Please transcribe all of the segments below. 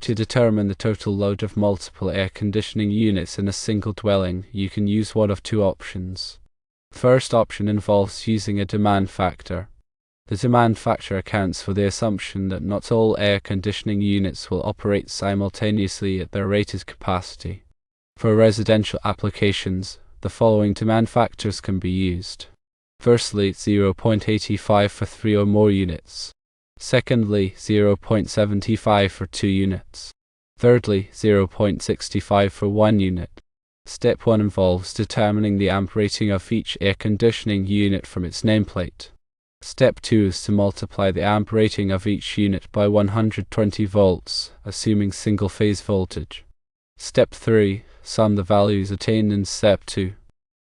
To determine the total load of multiple air conditioning units in a single dwelling, you can use one of two options. The first option involves using a demand factor. The demand factor accounts for the assumption that not all air conditioning units will operate simultaneously at their rated capacity. For residential applications, the following demand factors can be used. Firstly, 0.85 for 3 or more units. Secondly, 0.75 for 2 units. Thirdly, 0.65 for 1 unit. Step 1 involves determining the amp rating of each air conditioning unit from its nameplate. Step 2 is to multiply the amp rating of each unit by 120 volts, assuming single-phase voltage. Step 3, sum the values attained in Step 2.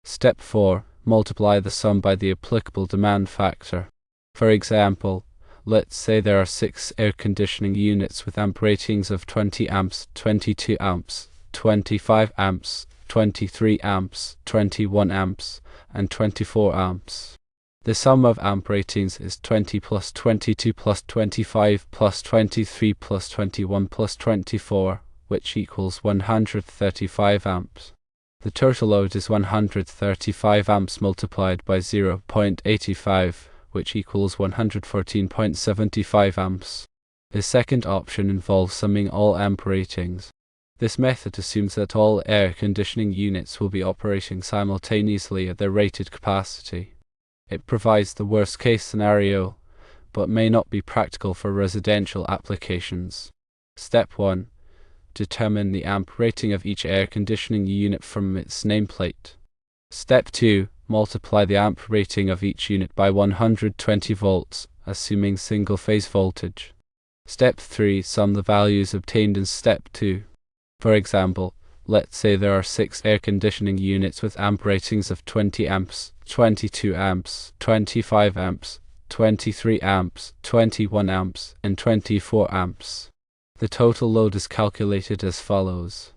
Step 4, multiply the sum by the applicable demand factor. For example, let's say there are 6 air conditioning units with amp ratings of 20 amps, 22 amps, 25 amps, 23 amps, 21 amps, and 24 amps. The sum of amp ratings is 20 plus 22 plus 25 plus 23 plus 21 plus 24, which equals 135 amps. The total load is 135 amps multiplied by 0.85, which equals 114.75 amps. The second option involves summing all amp ratings. This method assumes that all air conditioning units will be operating simultaneously at their rated capacity. It provides the worst-case scenario, but may not be practical for residential applications. Step 1. Determine the amp rating of each air conditioning unit from its nameplate. Step 2. Multiply the amp rating of each unit by 120 volts, assuming single-phase voltage. Step 3. Sum the values obtained in Step 2. For example, let's say there are 6 air conditioning units with amp ratings of 20 amps, 22 amps, 25 amps, 23 amps, 21 amps, and 24 amps. The total load is calculated as follows.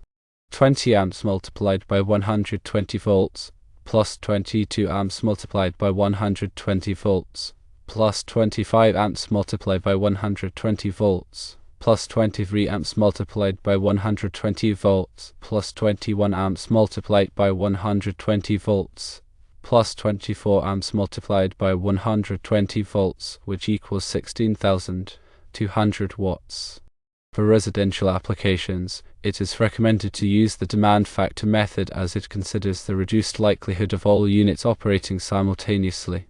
20 amps multiplied by 120 volts, plus 22 amps multiplied by 120 volts, plus 25 amps multiplied by 120 volts, plus 23 amps multiplied by 120 volts, plus 21 amps multiplied by 120 volts, plus 24 amps multiplied by 120 volts, which equals 16,200 watts. For residential applications, it is recommended to use the demand factor method as it considers the reduced likelihood of all units operating simultaneously.